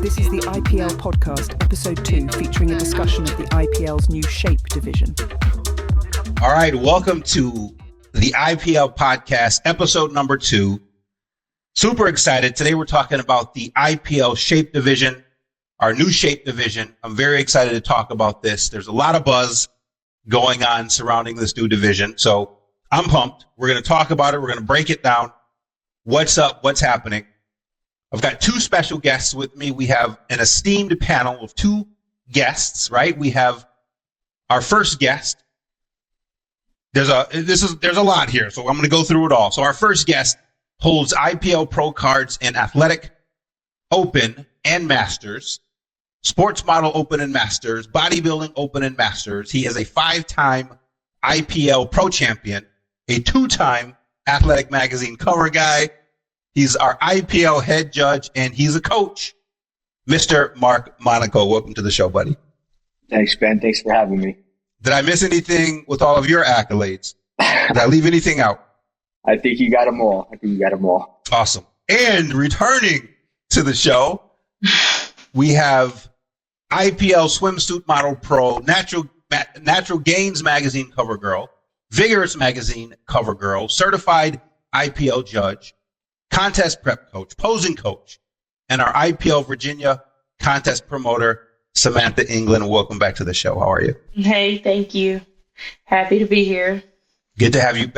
This is the IPL Podcast, Episode 2, featuring a discussion of the IPL's new shape division. All right, welcome to the IPL Podcast, Episode number 2. Super excited. Today we're talking about the IPL shape division, our new shape division. I'm very excited to talk about this. There's a lot of buzz going on surrounding this new division, so I'm pumped. We're going to talk about it. We're going to break it down. What's up? What's happening? I've got two special guests with me. We have an esteemed panel of two guests, right? We have our first guest. There's a lot here, so I'm going to go through it all. So our first guest holds IPL Pro cards in Athletic, Open, and Masters, Sports Model Open and Masters, Bodybuilding Open and Masters. He is a 5-time IPL Pro champion, a 2-time Athletic Magazine cover guy. He's our IPL head judge, and he's a coach, Mr. Marc Monaco. Welcome to the show, buddy. Thanks, Ben. Thanks for having me. Did I miss anything with all of your accolades? Did I leave anything out? I think you got them all. Awesome. And returning to the show, we have IPL Swimsuit Model Pro, Natural GAINZ Magazine cover girl, Vigorous Magazine cover girl, certified IPL judge, contest prep coach, posing coach, and our IPL Virginia contest promoter, Samantha England. Welcome back to the show. How are you? Hey, thank you. Happy to be here. Good to have you.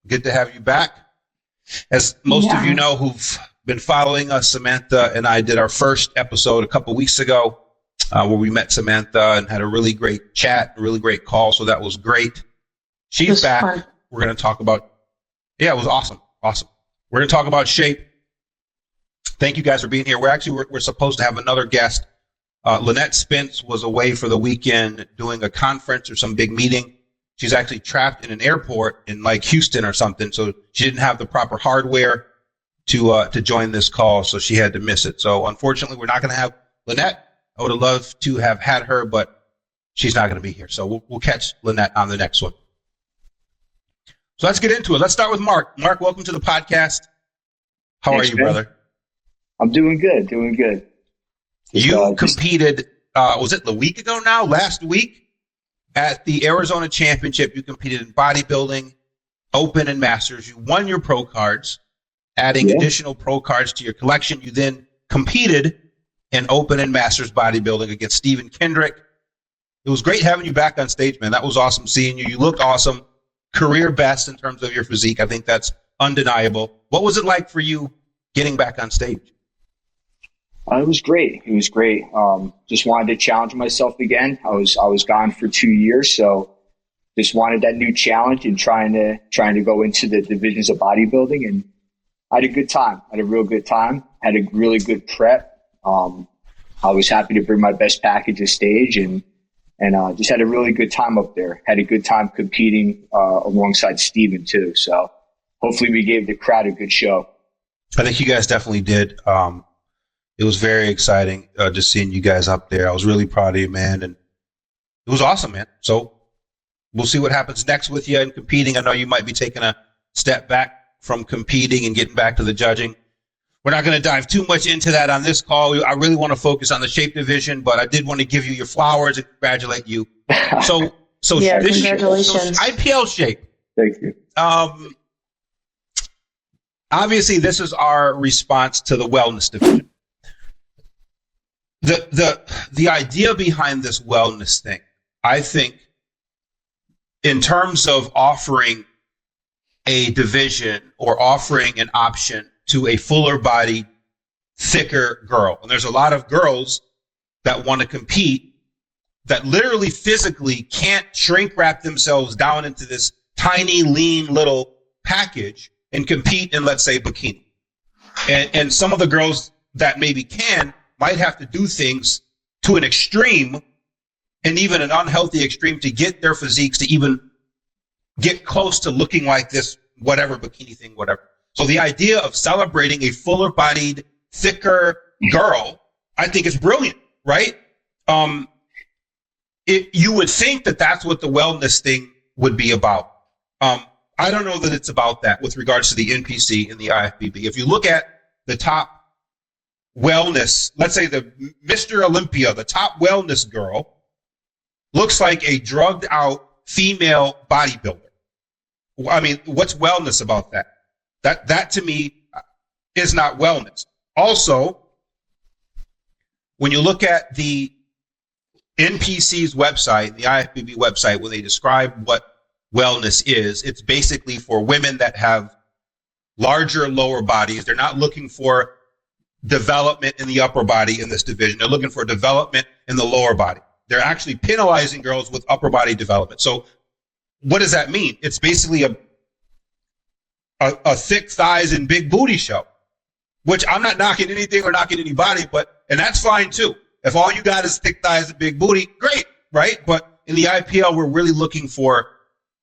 Good to have you back. As most of you know who've been following us, Samantha and I did our first episode a couple weeks ago where we met Samantha and had a really great chat, a really great call. So that was great. She's back. Fun. We're going to talk about, it was awesome. Awesome. We're going to talk about shape. Thank you guys for being here. We're supposed to have another guest. Lynette Spence was away for the weekend doing a conference or some big meeting. She's actually trapped in an airport in like Houston or something. So she didn't have the proper hardware to join this call. So she had to miss it. So unfortunately, we're not going to have Lynette. I would have loved to have had her, but she's not going to be here. So we'll catch Lynette on the next one. So let's get into it. Let's start with Marc. Marc, welcome to the podcast. How are you, brother? I'm doing good. You competed, was it the week ago now? Last week at the Arizona Championship, you competed in bodybuilding, open, and masters. You won your pro cards, adding additional pro cards to your collection. You then competed in open and masters bodybuilding against Stephen Kendrick. It was great having you back on stage, man. That was awesome seeing you. You looked awesome. Career best in terms of your physique. I think that's undeniable. What was it like for you getting back on stage? It was great. Just wanted to challenge myself again. I was gone for 2 years, so just wanted that new challenge and trying to go into the divisions of bodybuilding. And I had a good time. I had a real good time. Had a really good prep. I was happy to bring my best package to stage and just had a really good time up there. Had a good time competing alongside Steven too. So hopefully we gave the crowd a good show. I think you guys definitely did. It was very exciting just seeing you guys up there. I was really proud of you, man. And it was awesome, man. So we'll see what happens next with you and competing. I know you might be taking a step back from competing and getting back to the judging. We're not going to dive too much into that on this call. I really want to focus on the shape division, but I did want to give you your flowers and congratulate you. So congratulations. So IPL shape. Thank you. Obviously, this is our response to the wellness division. The idea behind this wellness thing, I think, in terms of offering a division or offering an option to a fuller bodied, thicker girl. And there's a lot of girls that want to compete that literally physically can't shrink wrap themselves down into this tiny, lean little package and compete in, let's say, bikini. And some of the girls that maybe can might have to do things to an extreme and even an unhealthy extreme to get their physiques to even get close to looking like this, whatever bikini thing, whatever. So the idea of celebrating a fuller bodied, thicker girl, I think is brilliant, right? You would think that that's what the wellness thing would be about. I don't know that it's about that with regards to the NPC and the IFBB. If you look at the top wellness, let's say the Mr. Olympia, the top wellness girl, looks like a drugged out female bodybuilder. I mean, what's wellness about that? That to me is not wellness. Also, when you look at the NPC's website, the IFBB website, when they describe what wellness is, it's basically for women that have larger lower bodies. They're not looking for development in the upper body in this division. They're looking for development in the lower body. They're actually penalizing girls with upper body development. So what does that mean? It's basically a thick thighs and big booty show, which I'm not knocking anything or knocking anybody, and that's fine too. If all you got is thick thighs and big booty, great, right? But in the IPL, we're really looking for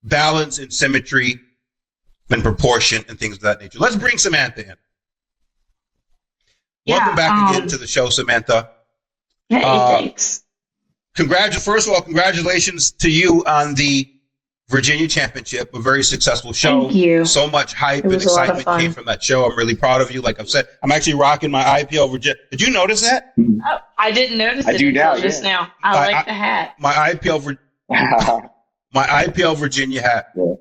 balance and symmetry and proportion and things of that nature. Let's bring Samantha in. Welcome back again to the show, Samantha. Hey, thanks. First of all, congratulations to you on the Virginia Championship, a very successful show. Thank you. So much hype and excitement came from that show. I'm really proud of you. Like I've said, I'm actually rocking my IPL Virginia. Did you notice that? Oh, I didn't notice it until just now. I like the hat. My IPL Virginia hat. Yeah.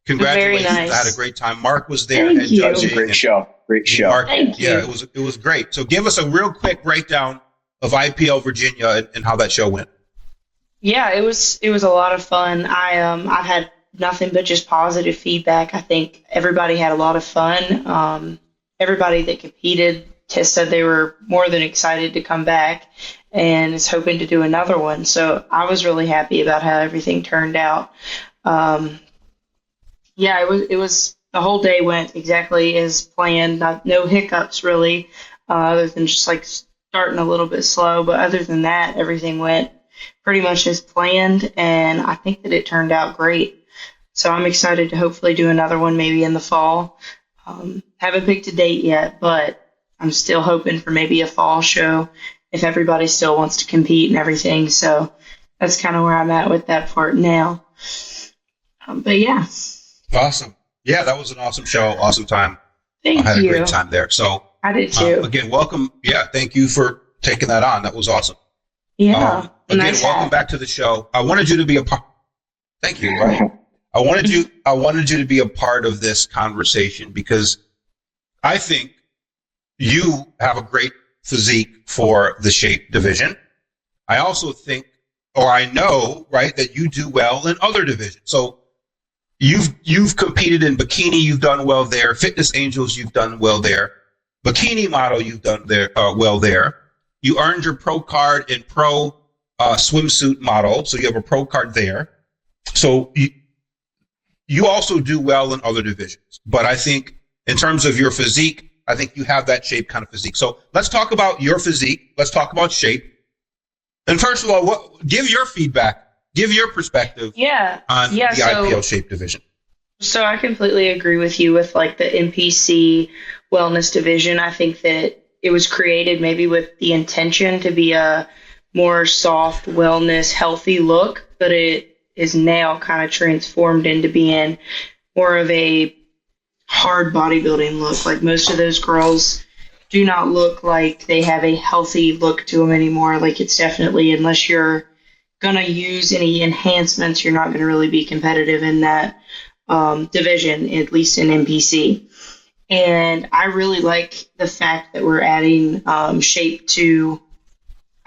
Congratulations. Very nice. I had a great time. Marc was there and judging. It was a great show. Great show. Marc, it was great. So give us a real quick breakdown of IPL Virginia and how that show went. Yeah, it was a lot of fun. I've had nothing but just positive feedback. I think everybody had a lot of fun. Everybody that competed said they were more than excited to come back and is hoping to do another one. So I was really happy about how everything turned out. It was the whole day went exactly as planned. No hiccups really, other than just like starting a little bit slow. But other than that, everything went pretty much as planned, and I think that it turned out great. So I'm excited to hopefully do another one maybe in the fall. Haven't picked a date yet, but I'm still hoping for maybe a fall show if everybody still wants to compete and everything. So that's kind of where I'm at with that part now. But yeah. Awesome. Yeah, that was an awesome show. Awesome time. Thank you. I had a great time there. So I did too. Again, welcome. Yeah, thank you for taking that on. That was awesome. Yeah. Again, welcome back to the show. I wanted you to be a part. Thank you. Right. I wanted you to be a part of this conversation because I think you have a great physique for the shape division. I also think, or I know, right, that you do well in other divisions. So you've competed in bikini, you've done well there. Fitness Angels, you've done well there. Bikini model, you've done there well there. You earned your pro card in pro swimsuit model, so you have a pro card there. So you also do well in other divisions. But I think in terms of your physique, I think you have that shape kind of physique. So let's talk about your physique. Let's talk about shape. And first of all, give your feedback. Give your perspective on the IPL shape division. So I completely agree with you with like the NPC wellness division. I think that it was created maybe with the intention to be a more soft wellness, healthy look, but it is now kind of transformed into being more of a hard bodybuilding look. Like most of those girls do not look like they have a healthy look to them anymore. Like it's definitely, unless you're going to use any enhancements, you're not going to really be competitive in that division, at least in NPC. And I really like the fact that we're adding shape to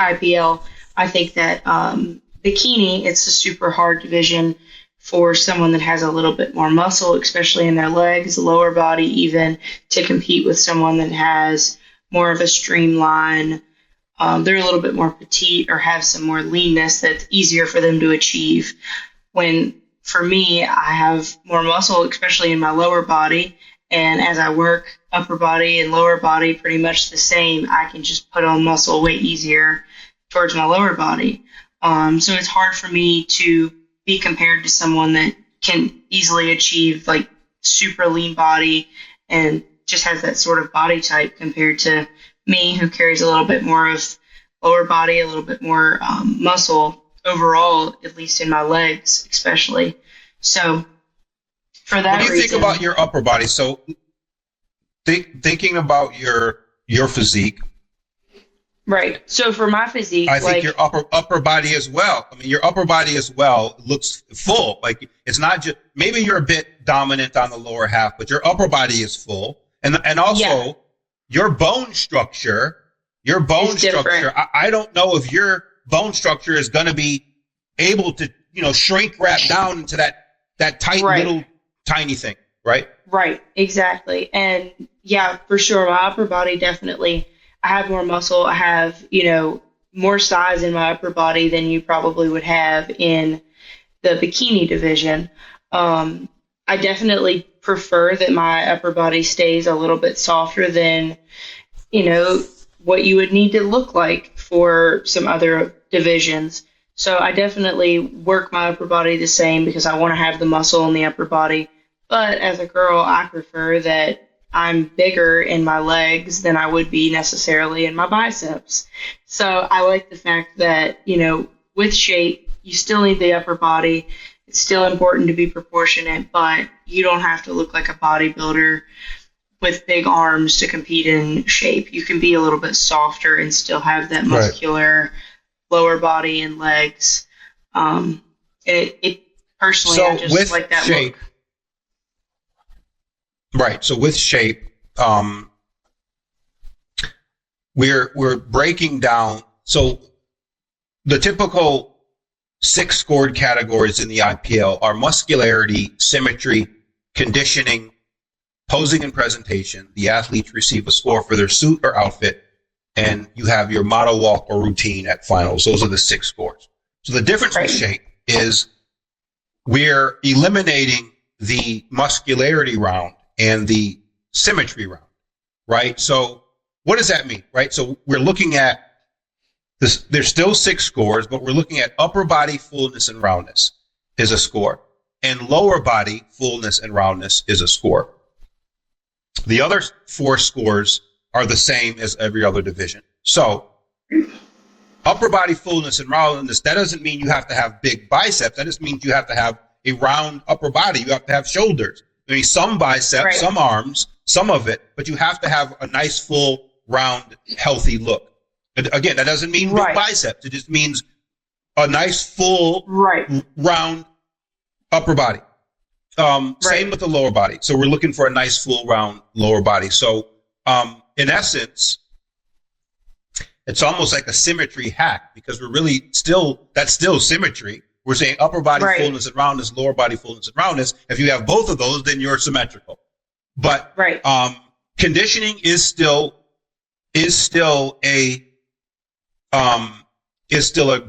IPL. I think that bikini, it's a super hard division for someone that has a little bit more muscle, especially in their legs, lower body, even to compete with someone that has more of a streamline. They're a little bit more petite or have some more leanness that's easier for them to achieve. When for me, I have more muscle, especially in my lower body. And as I work upper body and lower body pretty much the same, I can just put on muscle way easier towards my lower body. So it's hard for me to be compared to someone that can easily achieve like super lean body and just has that sort of body type compared to me, who carries a little bit more of lower body, a little bit more muscle overall, at least in my legs especially. So for that reason. What do you think about your upper body? So thinking about your physique, Right. So for my physique, I think your upper body as well. I mean, your upper body as well looks full. Like it's not just, maybe you're a bit dominant on the lower half, but your upper body is full. And also your bone structure, I don't know if your bone structure is going to be able to, shrink wrap down into that tight little tiny thing. Right. Right. Exactly. And yeah, for sure. My upper body definitely, I have more muscle. I have, more size in my upper body than you probably would have in the bikini division. I definitely prefer that my upper body stays a little bit softer than, what you would need to look like for some other divisions. So I definitely work my upper body the same because I want to have the muscle in the upper body. But as a girl, I prefer that I'm bigger in my legs than I would be necessarily in my biceps. So I like the fact that, with shape, you still need the upper body. It's still important to be proportionate, but you don't have to look like a bodybuilder with big arms to compete in shape. You can be a little bit softer and still have that muscular lower body and legs. It personally, I just like that shape. Look. Right. So with shape, we're breaking down. So the typical 6 scored categories in the IPL are muscularity, symmetry, conditioning, posing and presentation. The athletes receive a score for their suit or outfit, and you have your model walk or routine at finals. Those are the 6 scores. So the difference with shape is we're eliminating the muscularity round and the symmetry round, right? So what does that mean, right? So we're looking at this, there's still 6 scores, but we're looking at upper body fullness and roundness is a score, and lower body fullness and roundness is a score. The other 4 scores are the same as every other division. So upper body fullness and roundness, that doesn't mean you have to have big biceps. That just means you have to have a round upper body. You have to have shoulders. I mean, some biceps, some arms, some of it, but you have to have a nice, full, round, healthy look. And again, that doesn't mean big biceps. It just means a nice, full, round upper body. Same with the lower body. So we're looking for a nice, full, round lower body. So in essence, it's almost like a symmetry hack because we're really that's still symmetry. We're saying upper body fullness and roundness, lower body fullness and roundness. If you have both of those, then you're symmetrical. But conditioning is still a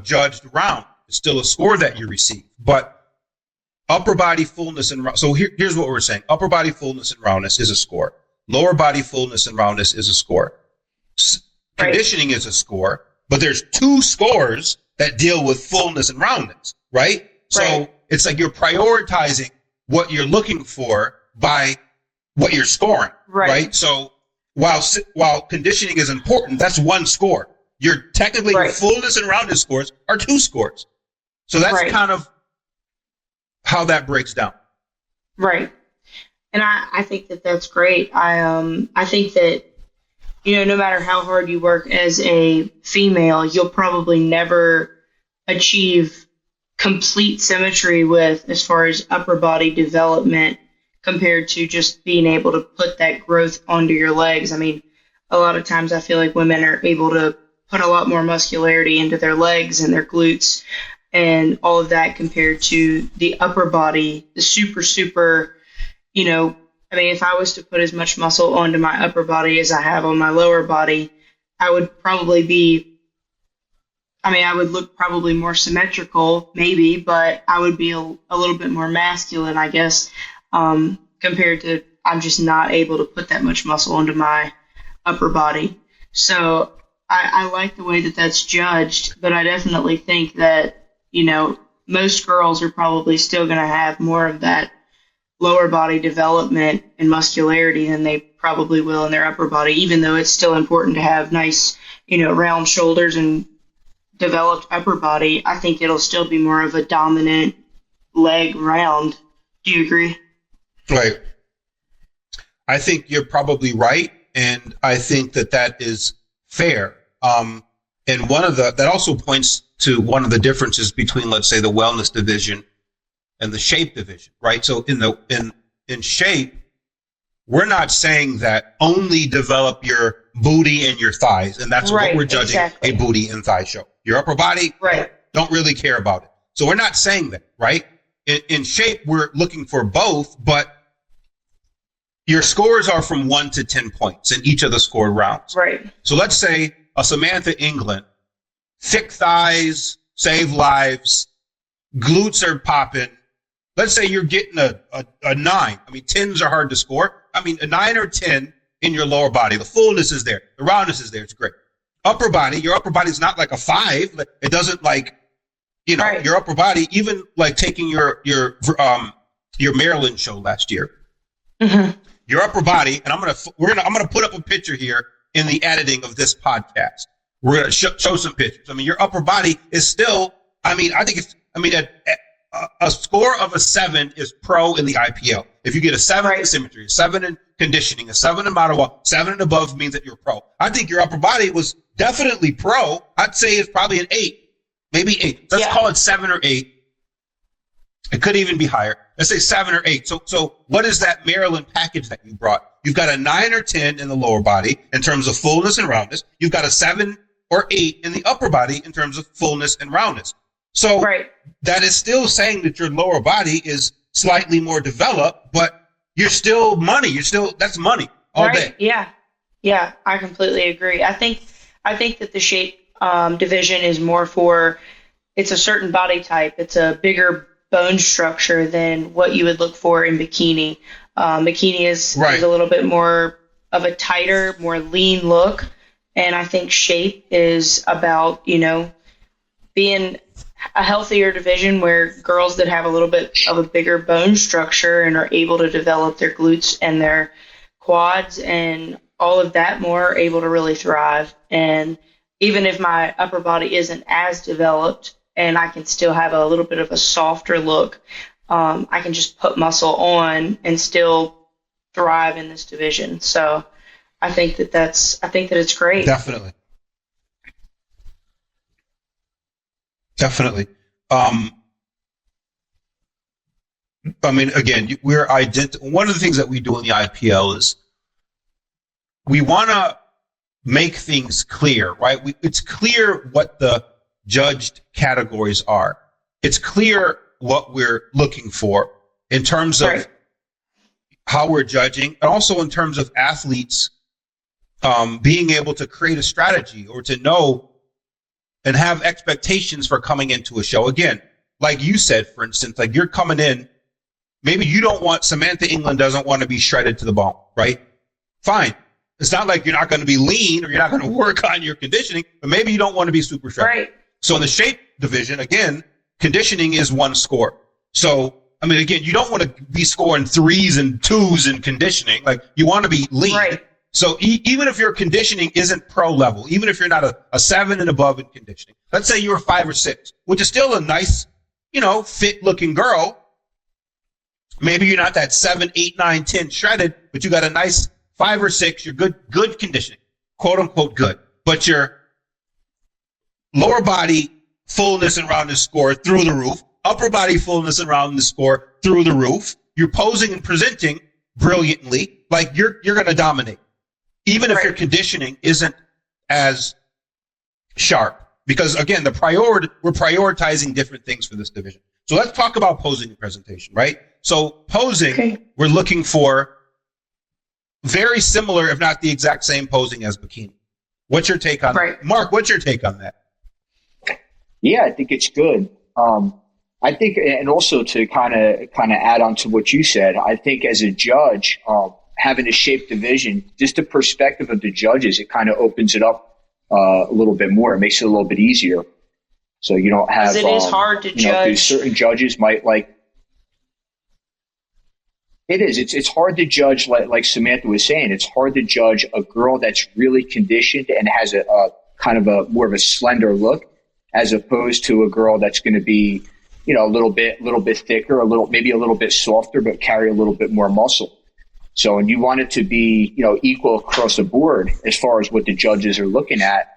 judged round. It's still a score that you receive. But upper body fullness and so here's what we're saying: upper body fullness and roundness is a score. Lower body fullness and roundness is a score. Conditioning is a score, but there's 2 scores that deal with fullness and roundness. Right? So it's like you're prioritizing what you're looking for by what you're scoring. Right? So while conditioning is important, that's 1 score. You're technically your fullness and roundness scores are 2 scores. So that's kind of how that breaks down. Right. And I think that that's great. I think that, no matter how hard you work as a female, you'll probably never achieve complete symmetry with as far as upper body development compared to just being able to put that growth onto your legs. I mean, a lot of times I feel like women are able to put a lot more muscularity into their legs and their glutes and all of that compared to the upper body, the super, I mean, if I was to put as much muscle onto my upper body as I have on my lower body, I would look probably more symmetrical, maybe, but I would be a little bit more masculine, I guess, compared to I'm just not able to put that much muscle onto my upper body. So I like the way that that's judged, but I definitely think that, most girls are probably still going to have more of that lower body development and muscularity than they probably will in their upper body, even though it's still important to have nice, round shoulders and developed upper body. I think it'll still be more of a dominant leg round. Do you agree? Right. I think you're probably right, and I think that is fair. And that also points to one of the differences between, let's say, the wellness division and the shape division, right? So in shape, we're not saying that only develop your booty and your thighs, and that's what we're judging a booty and thigh show. Your upper body, don't really care about it. So we're not saying that, right? In shape, we're looking for both, but your scores are from 1 to 10 points in each of the scored rounds. Right. So let's say a Samantha England, thick thighs, save lives, glutes are popping. Let's say you're getting a 9. I mean, 10s are hard to score. I mean, a 9 or 10 in your lower body. The fullness is there. The roundness is there. It's great. Upper body, your upper body is not like a 5. It doesn't like, your upper body, even like taking your Maryland show last year. Mm-hmm. Your upper body, and I'm gonna put up a picture here in the editing of this podcast. We're gonna show some pictures. I mean, your upper body is still. I mean, a score of a 7 is pro in the IPL. If you get a 7 in symmetry, a 7 in conditioning, a 7 in model walk, 7 and above means that you're pro. I think your upper body was definitely pro. I'd say it's probably an 8, maybe 8. Let's call it 7 or 8. It could even be higher. Let's say 7 or 8. So what is that Maryland package that you brought? You've got a 9 or 10 in the lower body in terms of fullness and roundness. You've got a 7 or 8 in the upper body in terms of fullness and roundness. So that is still saying that your lower body is slightly more developed, but you're still money. That's money all day. Yeah, I completely agree. I think that the shape division is more for, it's a certain body type. It's a bigger bone structure than what you would look for in bikini. Bikini is a little bit more of a tighter, more lean look. And I think shape is about, being a healthier division where girls that have a little bit of a bigger bone structure and are able to develop their glutes and their quads and all of that more are able to really thrive. And even if my upper body isn't as developed and I can still have a little bit of a softer look, I can just put muscle on and still thrive in this division. So I think that it's great. Definitely. I mean, again, one of the things that we do in the IPL is we want to make things clear, right? It's clear what the judged categories are. It's clear what we're looking for in terms of how we're judging, and also in terms of athletes being able to create a strategy or to know and have expectations for coming into a show. Again, like you said, for instance, like you're coming in, maybe Samantha England doesn't want to be shredded to the bone, right? Fine. It's not like you're not going to be lean or you're not going to work on your conditioning, but maybe you don't want to be super shredded. Right. So in the shape division, again, conditioning is one score. So, I mean, again, you don't want to be scoring 3s and 2s in conditioning. Like, you want to be lean. Right. So even if your conditioning isn't pro level, even if you're not a 7 and above in conditioning, let's say you're a 5 or 6, which is still a nice, fit looking girl. Maybe you're not that 7, 8, 9, 10 shredded, but you got a nice 5 or 6. You're good conditioning, quote unquote good. But your lower body fullness and roundness score through the roof, upper body fullness and roundness score through the roof. You're posing and presenting brilliantly, like you're going to dominate. Even if your conditioning isn't as sharp, because again, we're prioritizing different things for this division. So let's talk about posing and presentation, right? So posing, we're looking for very similar, if not the exact same posing as bikini. What's your take on that? Marc, what's your take on that? Yeah, I think it's good. I think, and also to kind of add on to what you said, I think as a judge, having a shape division, just the perspective of the judges, it kind of opens it up a little bit more. It makes it a little bit easier. So you don't have. It is hard to judge. Certain judges might like. It is. It's hard to judge. Like Samantha was saying, it's hard to judge a girl that's really conditioned and has a kind of a more of a slender look, as opposed to a girl that's going to be, a little bit thicker, maybe a little bit softer, but carry a little bit more muscle. So, and you want it to be, equal across the board as far as what the judges are looking at.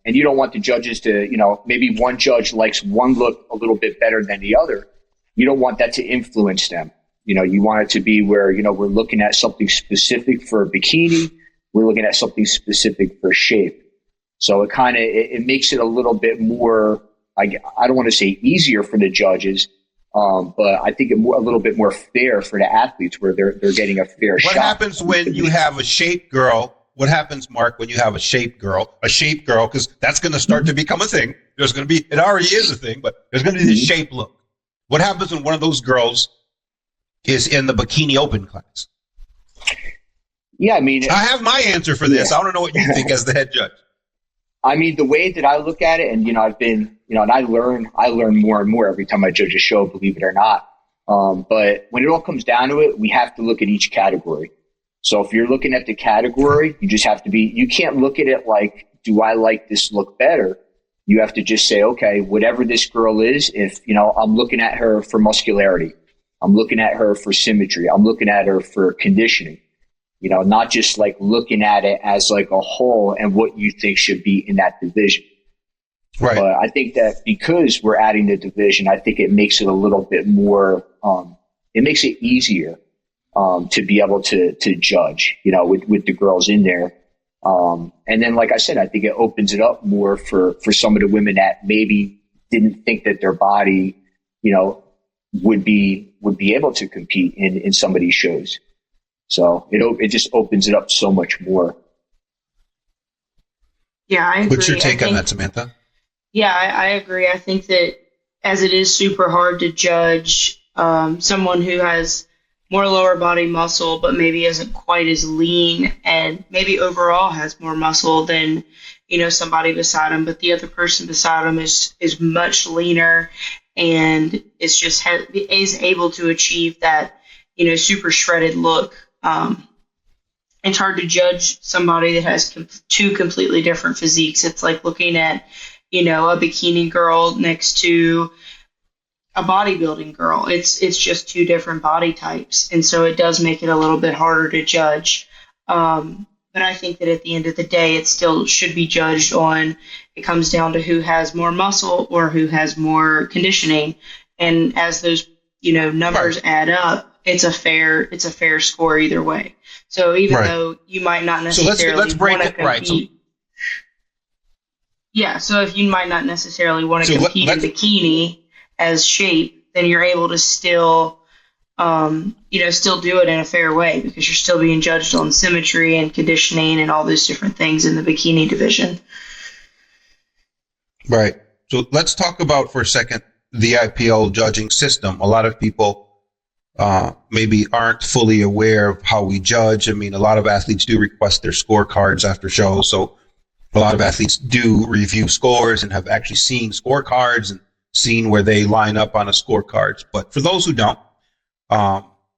And you don't want the judges to, maybe one judge likes one look a little bit better than the other. You don't want that to influence them. You want it to be where, we're looking at something specific for a bikini. We're looking at something specific for shape. So it makes it a little bit more, I don't want to say easier for the judges, but I think a little bit more fair for the athletes where they're getting a fair shot. What happens when you have a shape girl? What happens, Mark, when you have a shape girl? Because that's going to start to become a thing. It already is a thing, but there's going to be this shape look. What happens when one of those girls is in the bikini open class? Yeah, I mean, I have my answer for this. I want to know what you think as the head judge. I mean, the way that I look at it, and I've been, and I learn more and more every time I judge a show, believe it or not. But when it all comes down to it, we have to look at each category. So if you're looking at the category, you just have to you can't look at it like, do I like this look better? You have to just say, okay, whatever this girl is, if, I'm looking at her for muscularity, I'm looking at her for symmetry, I'm looking at her for conditioning. Not just like looking at it as like a whole and what you think should be in that division. Right. But I think that because we're adding the division, I think it makes it a little bit more, it makes it easier to be able to judge, with the girls in there. And then, like I said, I think it opens it up more for some of the women that maybe didn't think that their body, would be able to compete in some of these shows. So it just opens it up so much more. Yeah, I agree. What's your take on that, Samantha? Yeah, I agree. I think that as it is super hard to judge someone who has more lower body muscle, but maybe isn't quite as lean and maybe overall has more muscle than, somebody beside him, but the other person beside him is much leaner and is able to achieve that, super shredded look. It's hard to judge somebody that has two completely different physiques. It's like looking at, a bikini girl next to a bodybuilding girl. It's just two different body types. And so it does make it a little bit harder to judge. But I think that at the end of the day, it still should be judged on, it comes down to who has more muscle or who has more conditioning. And as those, numbers add up, it's a fair score either way. So even though you might not necessarily let's break want to it compete. Yeah, so if you might not necessarily want to compete in bikini as shape, then you're able to still, still do it in a fair way because you're still being judged on symmetry and conditioning and all those different things in the bikini division. Right. So let's talk about for a second the IPL judging system. A lot of people maybe aren't fully aware of how we judge. I mean, a lot of athletes do request their scorecards after shows. So a lot of athletes do review scores and have actually seen scorecards and seen where they line up on a scorecards. But for those who don't,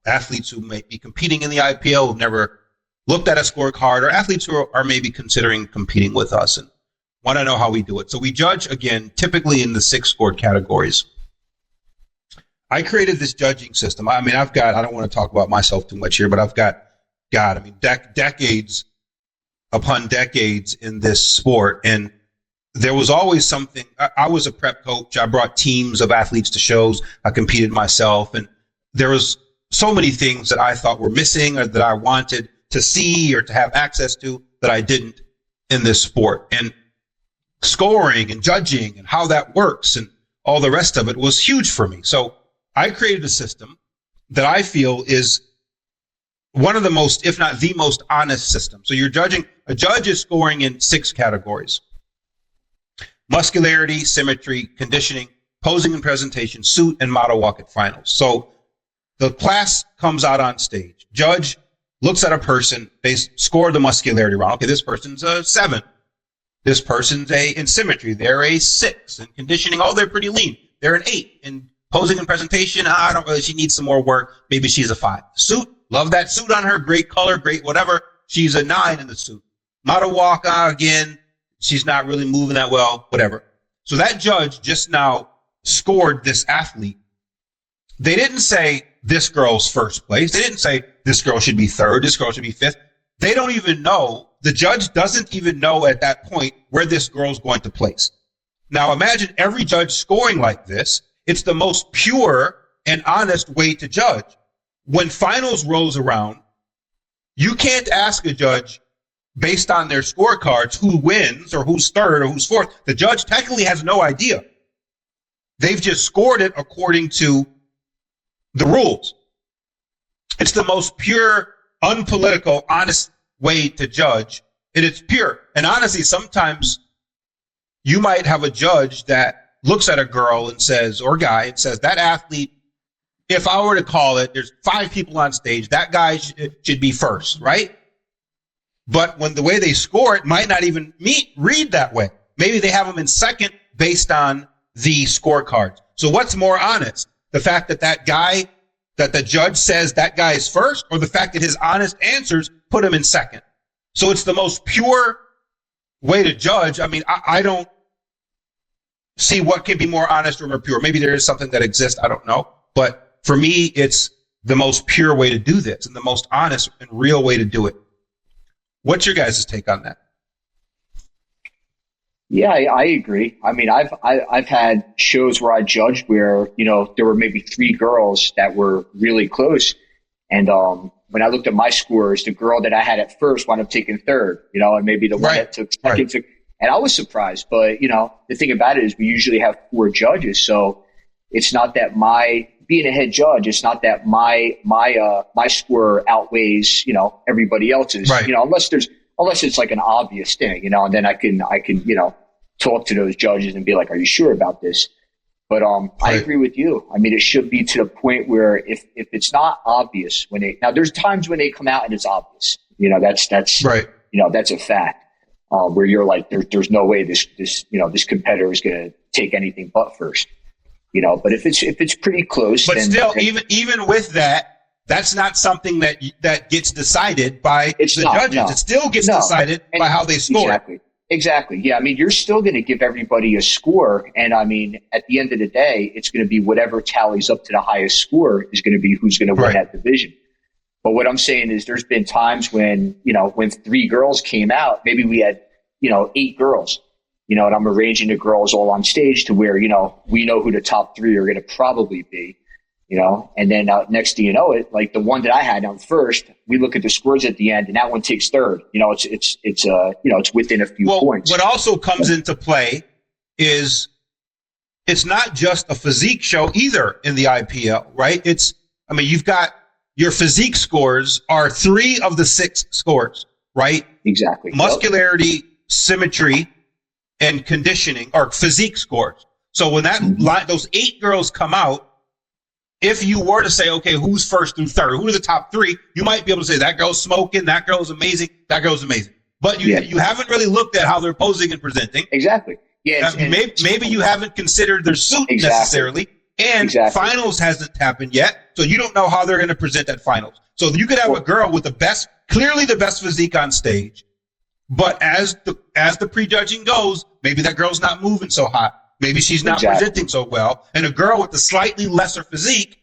athletes who may be competing in the IPL who've never looked at a scorecard, or athletes who are maybe considering competing with us and want to know how we do it. So we judge, again, typically in the 6 scored categories. I created this judging system. I mean, I don't want to talk about myself too much here, but I've got decades upon decades in this sport. And there was always something. I was a prep coach. I brought teams of athletes to shows. I competed myself. And there was so many things that I thought were missing or that I wanted to see or to have access to that I didn't in this sport. And scoring and judging and how that works and all the rest of it was huge for me. So I created a system that I feel is one of the most, if not the most honest system. So a judge is scoring in 6 categories: muscularity, symmetry, conditioning, posing and presentation, suit, and model walk at finals. So the class comes out on stage. Judge looks at a person. They score the muscularity round. Okay, this person's a 7. This person's in symmetry. They're a 6. In conditioning, they're pretty lean. They're an 8. In posing and presentation, she needs some more work. Maybe she's a 5. Suit, love that suit on her. Great color, great whatever. She's a 9 in the suit. Model walk, again, she's not really moving that well, whatever. So that judge just now scored this athlete. They didn't say this girl's first place. They didn't say this girl should be 3rd, this girl should be 5th. They don't even know the judge doesn't even know at that point where this girl's going to place. Now, imagine every judge scoring like this. It's the most pure and honest way to judge. When finals rolls around, you can't ask a judge based on their scorecards who wins or who's third or who's fourth. The judge technically has no idea. They've just scored it according to the rules. It's the most pure, unpolitical, honest way to judge, and it's pure. And honestly, sometimes you might have a judge that looks at a girl and says, or guy, and says, that athlete, if I were to call it, there's 5 people on stage, that guy should be first, right? But when the way they score it might not even read that way. Maybe they have them in second based on the scorecards. So what's more honest? The fact that that guy, that the judge says that guy is first, or the fact that his honest answers put him in second? So it's the most pure way to judge. I mean, I don't see what can be more honest or more pure. Maybe there is something that exists. I don't know. But for me, it's the most pure way to do this and the most honest and real way to do it. What's your guys' take on that? Yeah, I agree. I mean, I've had shows where I judged where, you know, there were maybe 3 girls that were really close. And when I looked at my scores, the girl that I had at first wound up taking third, you know, and maybe the one that took second took, and I was surprised. But, you know, the thing about it is we usually have 4 judges. So it's not that being a head judge, it's not that my score outweighs, you know, everybody else's, you know, unless it's like an obvious thing, you know, and then I can, you know, talk to those judges and be like, are you sure about this? But I agree with you. I mean, it should be to the point where if it's not obvious now there's times when they come out and it's obvious, you know, that's right. You know, that's a fact, where you're like, there's no way this, you know, this competitor is going to take anything but first. You know, but if it's pretty close, but then, still, even with that, that's not something that gets decided by the judges. No. It still gets decided by how they score. Exactly. Yeah. I mean, you're still going to give everybody a score, and I mean, at the end of the day, it's going to be whatever tallies up to the highest score is going to be who's going to win that division. But what I'm saying is, there's been times when, you know, when 3 girls came out, maybe we had, you know, 8 girls. You know, and I'm arranging the girls all on stage to where, you know, we know who the top 3 are going to probably be, you know, and then next thing you know it, like the one that I had on first, we look at the scores at the end and that one takes third. You know, it's you know, it's within a few points. What also comes into play is it's not just a physique show either in the IPL, right? I mean, you've got your physique scores are 3 of the 6 scores, right? Exactly. Muscularity, symmetry, and conditioning or physique scores. So when those 8 girls come out, if you were to say, okay, who's first through third, who are the top 3, you might be able to say that girl's smoking, that girl's amazing, that girl's amazing. But you haven't really looked at how they're posing and presenting. Exactly. Yeah. Maybe you haven't considered their suit necessarily, and finals hasn't happened yet, so you don't know how they're going to present at finals. So you could have a girl with clearly the best physique on stage. But as the prejudging goes, maybe that girl's not moving so hot. Maybe she's not presenting so well. And a girl with a slightly lesser physique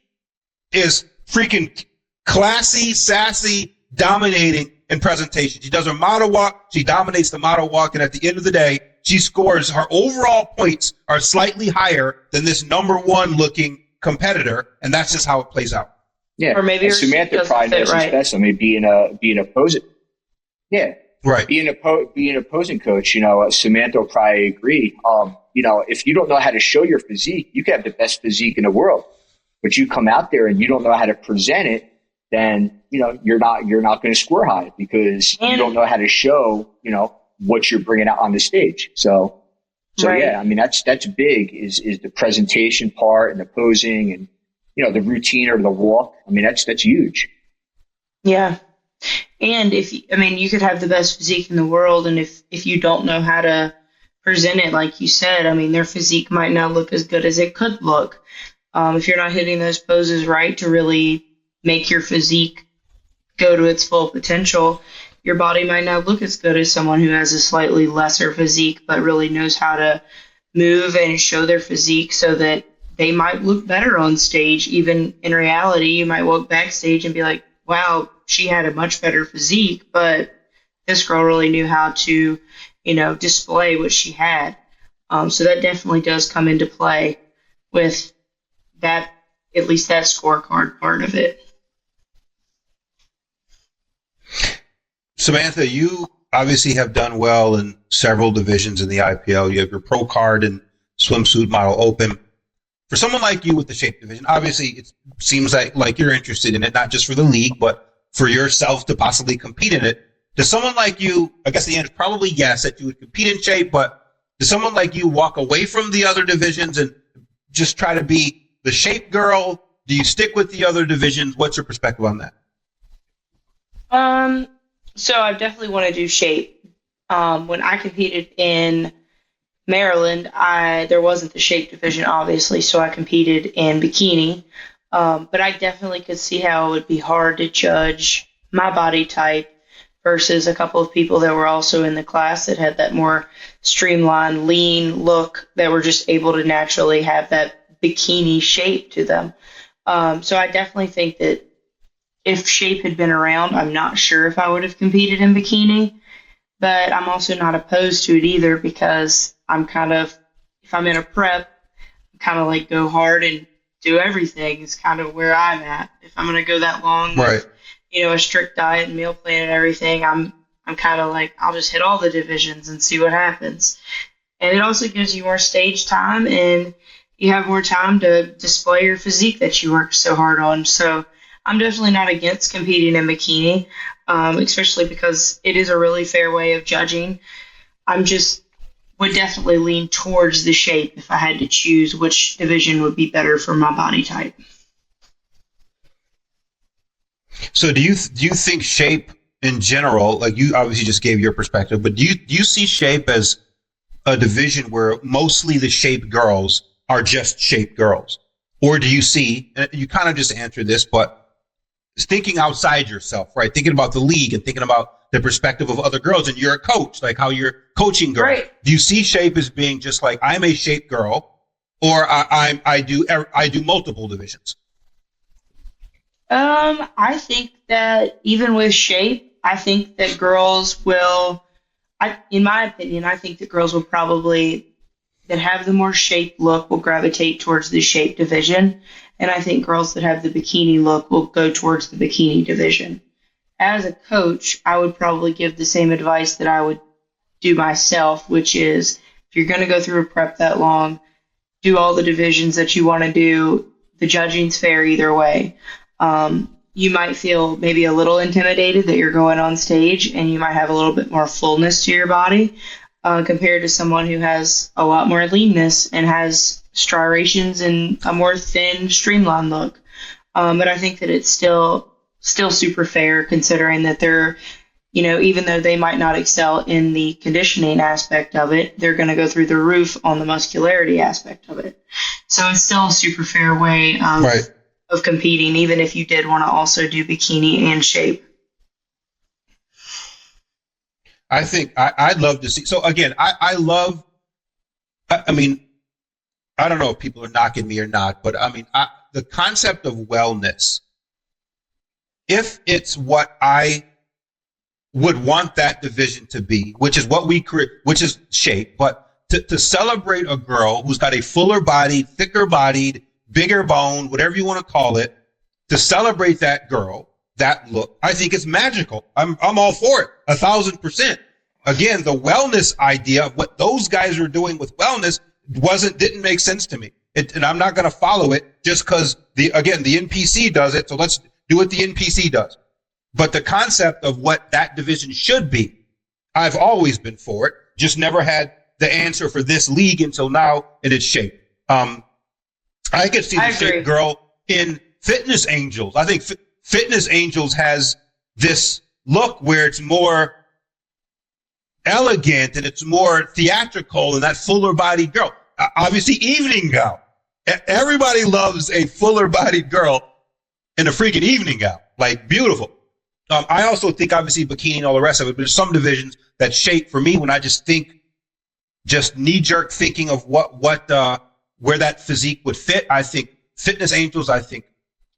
is freaking classy, sassy, dominating in presentation. She does her model walk. She dominates the model walk. And at the end of the day, she scores. Her overall points are slightly higher than this number 1 looking competitor. And that's just how it plays out. Yeah. Or maybe Samantha probably knows his best. I mean, being opposing. Yeah. Right. Being an opposing coach, you know, Samantha will probably agree. You know, if you don't know how to show your physique, you can have the best physique in the world, but you come out there and you don't know how to present it, then, you know, you're not going to score high because you don't know how to show, you know, what you're bringing out on the stage. So yeah, I mean, that's big is the presentation part and the posing and, you know, the routine or the walk. I mean, that's huge. Yeah. And you could have the best physique in the world, and if you don't know how to present it, like you said, I mean, their physique might not look as good as it could look. If you're not hitting those poses right to really make your physique go to its full potential, your body might not look as good as someone who has a slightly lesser physique, but really knows how to move and show their physique so that they might look better on stage. Even in reality, you might walk backstage and be like, wow, she had a much better physique, but this girl really knew how to, display what she had. So that definitely does come into play with that, at least that scorecard part of it. Samantha, you obviously have done well in several divisions in the IPL. You have your pro card and swimsuit model open. For someone like you with the shape division, obviously it seems like you're interested in it, not just for the league, but for yourself to possibly compete in it. Does someone like you, I guess the answer is probably yes, that you would compete in shape, but does someone like you walk away from the other divisions and just try to be the shape girl? Do you stick with the other divisions? What's your perspective on that? So I definitely want to do shape. When I competed in Maryland, there wasn't the shape division, obviously, so I competed in bikini. But I definitely could see how it would be hard to judge my body type versus a couple of people that were also in the class that had that more streamlined, lean look, that were just able to naturally have that bikini shape to them. So I definitely think that if shape had been around, I'm not sure if I would have competed in bikini, but I'm also not opposed to it either, because I'm kind of, if I'm in a prep, kind of like go hard and do everything is kind of where I'm at. If I'm going to go that long, right, with, a strict diet and meal plan and everything, I'm kind of like, I'll just hit all the divisions and see what happens. And it also gives you more stage time, and you have more time to display your physique that you worked so hard on. So I'm definitely not against competing in bikini, especially because it is a really fair way of judging. Would definitely lean towards the shape if I had to choose which division would be better for my body type. So do you think shape in general, like you obviously just gave your perspective, but do you see shape as a division where mostly the shape girls are just shape girls? Or do you see, and you kind of just answered this, but thinking outside yourself, right? Thinking about the league and thinking about the perspective of other girls, and you're a coach, like how you're coaching girls. Right. Do you see shape as being just like, I'm a shape girl, or I do multiple divisions? I think that even with shape, I think that girls will, in my opinion, I think that girls will probably, that have the more shape look, will gravitate towards the shape division. And I think girls that have the bikini look will go towards the bikini division. As a coach, I would probably give the same advice that I would do myself, which is, if you're going to go through a prep that long, do all the divisions that you want to do. The judging's fair either way. You might feel maybe a little intimidated that you're going on stage, and you might have a little bit more fullness to your body compared to someone who has a lot more leanness and has striations and a more thin, streamlined look. But I think that it's still super fair, considering that they're, even though they might not excel in the conditioning aspect of it, they're going to go through the roof on the muscularity aspect of it. So it's still a super fair way of competing, even if you did want to also do bikini and shape. I think I'd love to see. So again, I mean, I don't know if people are knocking me or not, but I mean, the concept of wellness, if it's what I would want that division to be, which is what we create, which is shape, but to celebrate a girl who's got a fuller bodied, thicker bodied, bigger bone, whatever you want to call it, to celebrate that girl, that look, I think it's magical. I'm all for it, 1,000%. Again, the wellness idea of what those guys are doing with wellness didn't make sense to me. And I'm not going to follow it just because the NPC does it. So let's do what the NPC does. But the concept of what that division should be, I've always been for it. Just never had the answer for this league until now in its shape. I could see the shape girl in Fitness Angels. I think Fitness Angels has this look where it's more elegant and it's more theatrical, and that fuller bodied girl. Obviously, evening gown. Everybody loves a fuller bodied girl in a freaking evening gown. Like, beautiful. I also think, obviously, bikini and all the rest of it, but there's some divisions that shape for me when I just think, just knee-jerk thinking of where that physique would fit. I think Fitness Angels, I think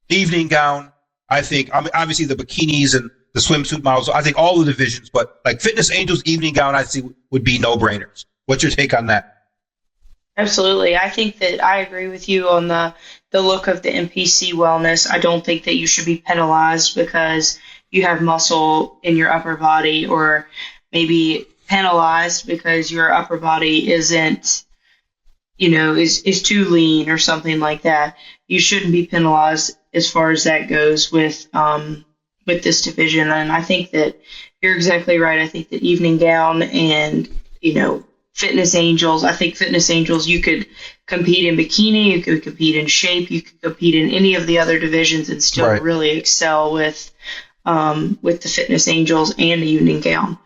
evening gown, I think, obviously, the bikinis and the swimsuit models. I think all the divisions, but like Fitness Angels evening gown, I see would be no brainers. What's your take on that? Absolutely. I think that I agree with you on the look of the NPC wellness. I don't think that you should be penalized because you have muscle in your upper body, or maybe penalized because your upper body isn't, is too lean or something like that. You shouldn't be penalized as far as that goes with this division. And I think that you're exactly right. I think that evening gown and, Fitness Angels, I think Fitness Angels, you could compete in bikini, you could compete in shape, you could compete in any of the other divisions and still really excel with the Fitness Angels and the evening gown.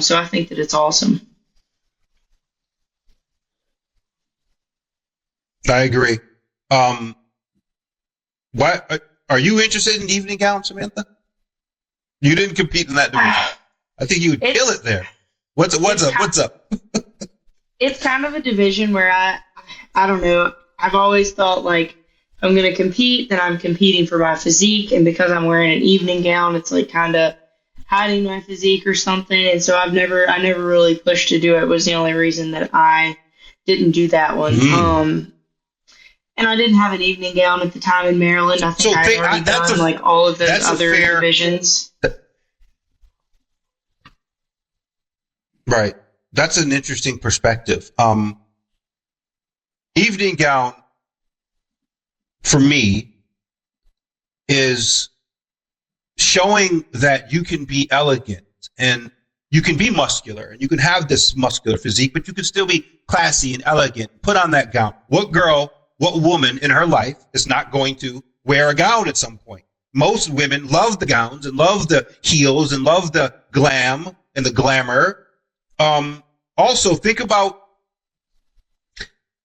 So I think that it's awesome. I agree. What are you interested in evening gown, Samantha? You didn't compete in that division. I think you would kill it there. What's up? It's kind of a division where I don't know. I've always thought like I'm going to compete, then I'm competing for my physique, and because I'm wearing an evening gown, it's like kind of hiding my physique or something. And so I never really pushed to do it. Was the only reason that I didn't do that one. And I didn't have an evening gown at the time in Maryland. I think I already done like all of those other divisions. Right. That's an interesting perspective. Evening gown, for me, is showing that you can be elegant and you can be muscular and you can have this muscular physique, but you can still be classy and elegant. Put on that gown. What woman in her life is not going to wear a gown at some point? Most women love the gowns and love the heels and love the glam and the glamour. Also, think about,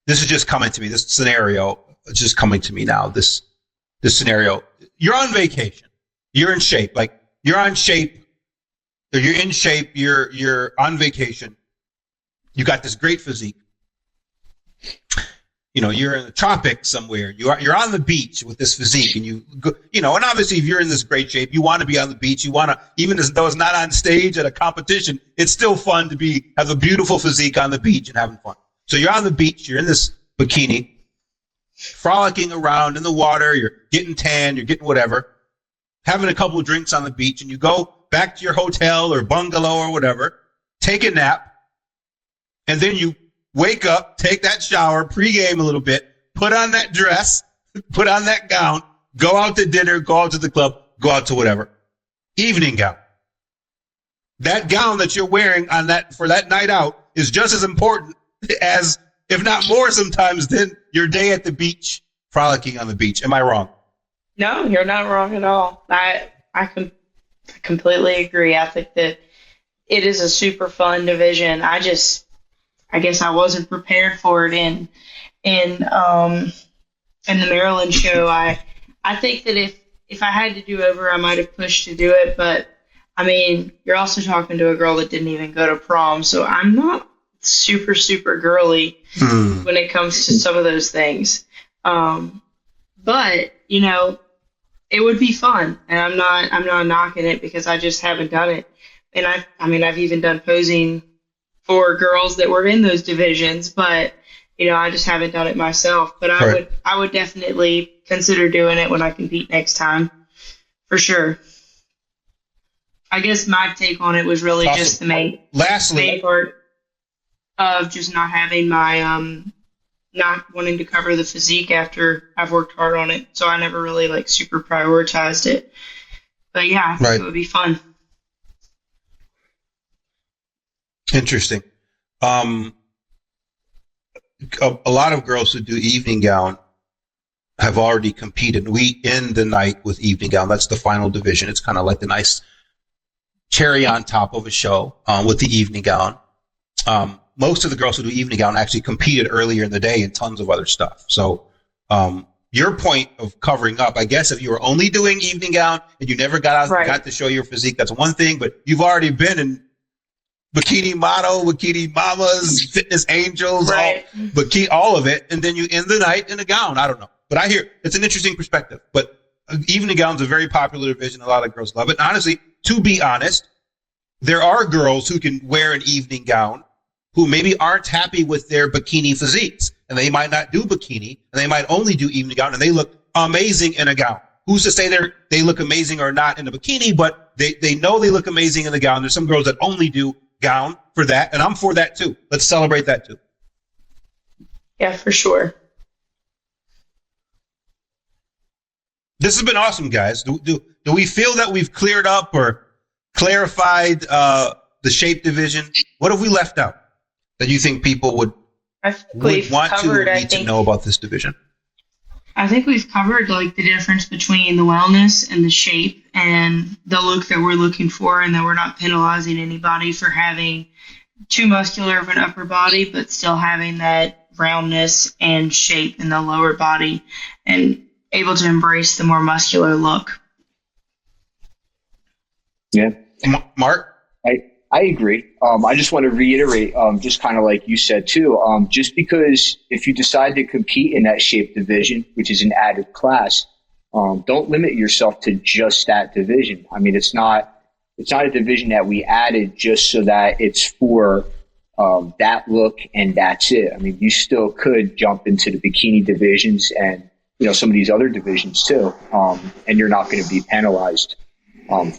this is just coming to me, this scenario, it's just coming to me now, this scenario. You're on vacation. You're in shape. Like, you're on shape. Or you're in shape. You're on vacation. You got this great physique. You're in the tropics somewhere. You're on the beach with this physique, and and obviously if you're in this great shape, you want to be on the beach. You want to, even though it's not on stage at a competition, it's still fun to have a beautiful physique on the beach and having fun. So you're on the beach, you're in this bikini, frolicking around in the water, you're getting tan, you're getting whatever, having a couple of drinks on the beach, and you go back to your hotel or bungalow or whatever, take a nap, and then you wake up, take that shower, pregame a little bit, put on that dress, put on that gown, go out to dinner, go out to the club, go out to whatever. Evening gown. That gown that you're wearing for that night out is just as important as, if not more sometimes, than your day at the beach, frolicking on the beach. Am I wrong? No, you're not wrong at all. I completely agree. I think that it is a super fun division. I guess I wasn't prepared for it in the Maryland show. I think that if I had to do over, I might have pushed to do it. But I mean, you're also talking to a girl that didn't even go to prom, so I'm not super, super girly when it comes to some of those things. But it would be fun, and I'm not knocking it because I just haven't done it. And I've even done posing for girls that were in those divisions, but I just haven't done it myself. But I would definitely consider doing it when I compete next time, for sure. I guess my take on it was really just the main part of just not having my not wanting to cover the physique after I've worked hard on it. So I never really super prioritized it. But yeah, I think it would be fun. Interesting. A lot of girls who do evening gown have already competed. We end the night with evening gown. That's the final division. It's kind of like the nice cherry on top of a show with the evening gown. Most of the girls who do evening gown actually competed earlier in the day in tons of other stuff. So your point of covering up, I guess if you were only doing evening gown and you never got to show your physique, that's one thing. But you've already been in bikini model, bikini mamas, fitness angels, all of it. And then you end the night in a gown. I don't know. But I hear it's an interesting perspective. But evening gown's a very popular division. A lot of girls love it. And honestly, to be honest, there are girls who can wear an evening gown who maybe aren't happy with their bikini physiques, and they might not do bikini, and they might only do evening gown, and they look amazing in a gown. Who's to say they look amazing or not in a bikini, but they know they look amazing in the gown. There's some girls that only do gown for that, and I'm for that too. Let's celebrate that too. Yeah, for sure. This has been awesome, guys. Do we feel that we've cleared up or clarified the shape division? What have we left out that you think people would want to need to know about this division? I think we've covered like the difference between the wellness and the shape and the look that we're looking for, and that we're not penalizing anybody for having too muscular of an upper body, but still having that roundness and shape in the lower body and able to embrace the more muscular look. Yeah. Marc? I agree. I just want to reiterate, just kind of like you said too, just because if you decide to compete in that shape division, which is an added class, don't limit yourself to just that division. I mean, it's not a division that we added just so that it's for that look and that's it. I mean, you still could jump into the bikini divisions and, you know, some of these other divisions too, and you're not going to be penalized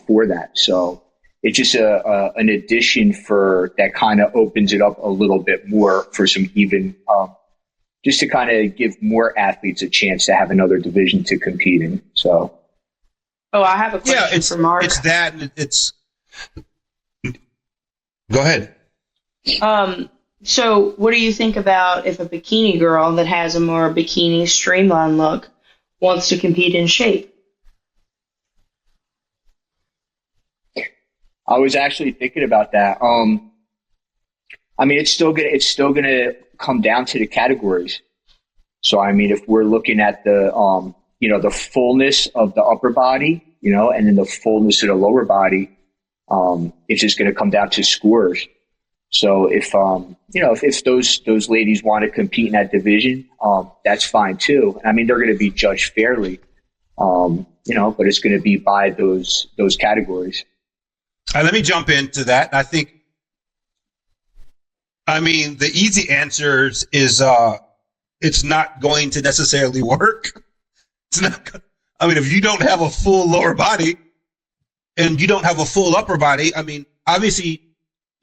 for that. So it's just an addition for that kind of opens it up a little bit more for some even, just to kind of give more athletes a chance to have another division to compete in. So. Oh, I have a question for Marc. It's that. Go ahead. So what do you think about if a bikini girl that has a more bikini streamline look wants to compete in shape? I was actually thinking about that. I mean, it's still gonna come down to the categories. So, I mean, if we're looking at the, the fullness of the upper body, and then the fullness of the lower body, it's just going to come down to scores. So if those ladies want to compete in that division, that's fine too. I mean, they're going to be judged fairly, but it's going to be by those categories. Let me jump into that. I think, the easy answer is it's not going to necessarily work. It's not. If you don't have a full lower body and you don't have a full upper body, obviously,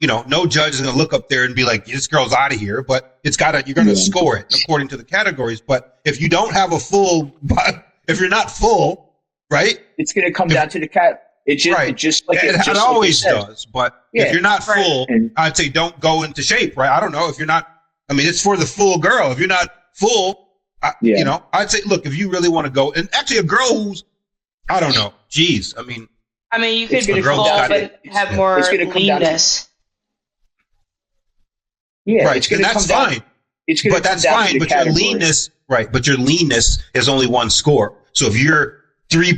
no judge is going to look up there and be like, this girl's out of here, but you're going to score it according to the categories. But if you don't have a full body, if you're not full, right? It's going to come down to the cat. It always does. But if you're not full, I'd say don't go into shape, right? I don't know if you're not. It's for the full girl. If you're not full, I'd say, look, if you really want to go, and actually a girl who's, I don't know, geez, you could be full but have more leanness. Yeah, right. And that's fine. That's fine. But your leanness, right? But your leanness is only one score. So if you're 3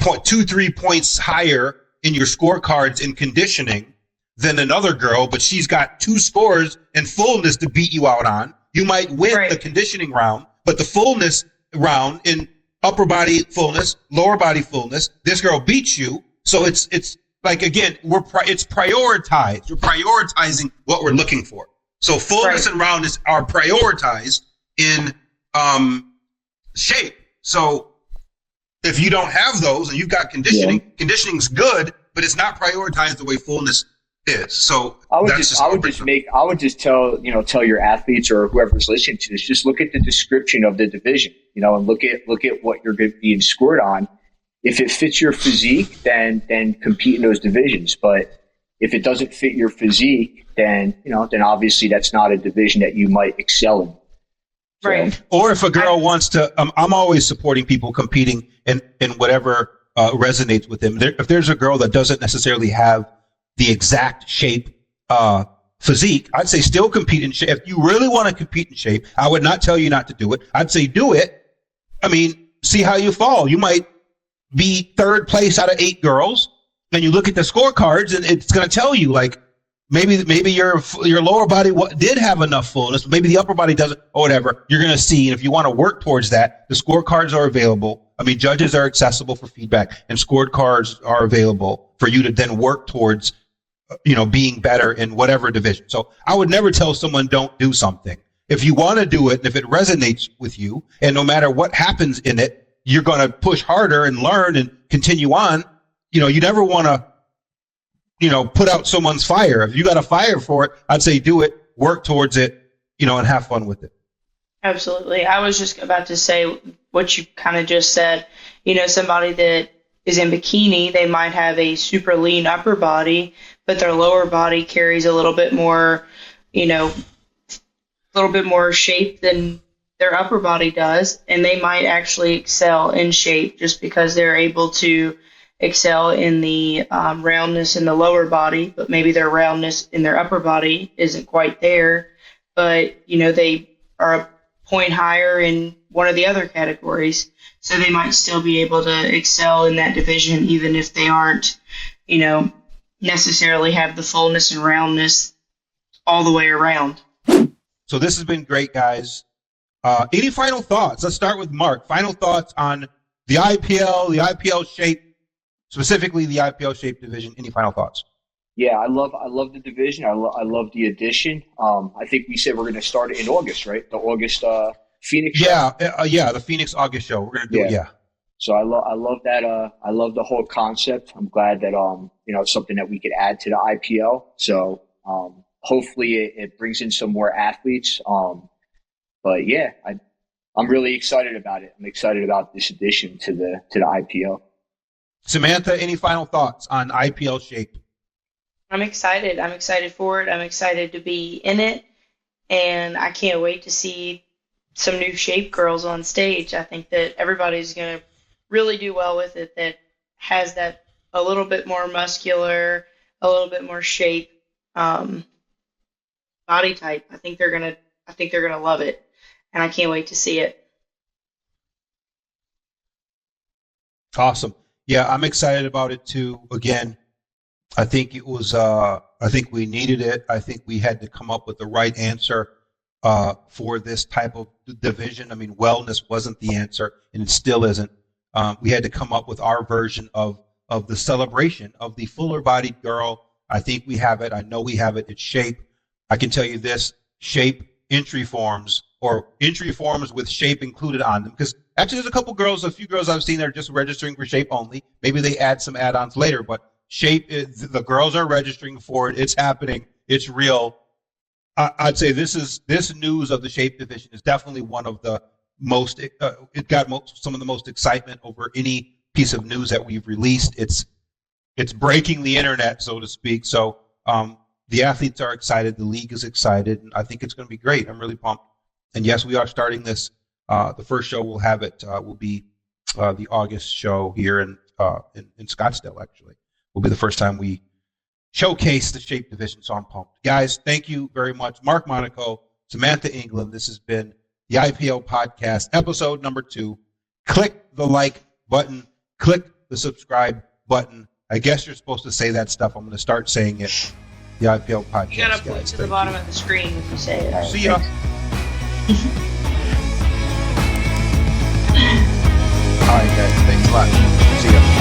points higher in your scorecards in conditioning than another girl, but she's got 2 scores in fullness to beat you out on, you might win the conditioning round, but the fullness round in upper body fullness, lower body fullness, this girl beats you. So it's like, again, it's prioritized. You're prioritizing what we're looking for. So fullness and roundness are prioritized in shape. So if you don't have those and you've got conditioning, conditioning's good, but it's not prioritized the way fullness is. So I would just tell your athletes or whoever's listening to this, just look at the description of the division, and look at what you're being scored on. If it fits your physique, then compete in those divisions. But if it doesn't fit your physique, then obviously that's not a division that you might excel in. Right. Or if a girl wants to, I'm always supporting people competing in whatever resonates with them. If there's a girl that doesn't necessarily have the exact shape physique, I'd say still compete in shape. If you really want to compete in shape, I would not tell you not to do it. I'd say do it. See how you fall. You might be 3rd place out of 8 girls, and you look at the scorecards, and it's going to tell you, like, maybe your lower body did have enough fullness, maybe the upper body doesn't, or whatever. You're going to see, and if you want to work towards that, the scorecards are available. I mean, judges are accessible for feedback, and scorecards are available for you to then work towards, being better in whatever division. So I would never tell someone don't do something. If you want to do it, and if it resonates with you, and no matter what happens in it, you're going to push harder and learn and continue on. You never want to, put out someone's fire. If you got a fire for it, I'd say do it, work towards it, and have fun with it. Absolutely. I was just about to say what you kind of just said. Somebody that is in bikini, they might have a super lean upper body, but their lower body carries a little bit more, shape than their upper body does, and they might actually excel in shape just because they're able to excel in the roundness in the lower body, but maybe their roundness in their upper body isn't quite there. But, they are a point higher in one of the other categories. So they might still be able to excel in that division, even if they aren't, necessarily have the fullness and roundness all the way around. So this has been great, guys. Any final thoughts? Let's start with Marc. Final thoughts on the IPL shape, specifically the IPL shape division. Any final thoughts? Yeah, I love the division. I love the addition. I think we said we're going to start it in August, right? The August Phoenix show. Yeah, the Phoenix August show. We're going to do it. Yeah. So I love that. I love the whole concept. I'm glad that it's something that we could add to the IPL. So hopefully it brings in some more athletes. But yeah, I'm really excited about it. I'm excited about this addition to the IPL. Samantha, any final thoughts on IPL shape? I'm excited. I'm excited for it. I'm excited to be in it. And I can't wait to see some new shape girls on stage. I think that everybody's going to really do well with it, that has that a little bit more muscular, a little bit more shape body type. I think they're going to love it. And I can't wait to see it. Awesome. Yeah, I'm excited about it too. Again, I think it was, I think we needed it. I think we had to come up with the right answer for this type of division. I mean, wellness wasn't the answer, and it still isn't. We had to come up with our version of the celebration of the fuller-bodied girl. I think we have it. I know we have it. It's shape. I can tell you this, shape entry forms, or entry forms with shape included on them, because actually there's a few girls I've seen that are just registering for shape only. Maybe they add some add-ons later, but shape, the girls are registering for it. It's happening. It's real. I'd say this news of the shape division is definitely one of the most, it got some of the most excitement over any piece of news that we've released. It's breaking the internet, so to speak. So the athletes are excited. The league is excited. And I think it's going to be great. I'm really pumped. And yes, we are starting this. The first show we'll have it will be the August show here in Scottsdale, actually. Will be the first time we showcase the shape division, so I'm pumped. Guys, thank you very much. Marc Monaco, Samantha England. This has been the IPL Podcast, episode number 2. Click the like button. Click the subscribe button. I guess you're supposed to say that stuff. I'm going to start saying it. The IPL Podcast. You got to put it to the bottom of the screen if you say it. See ya. All right, guys. Thanks a lot. See ya.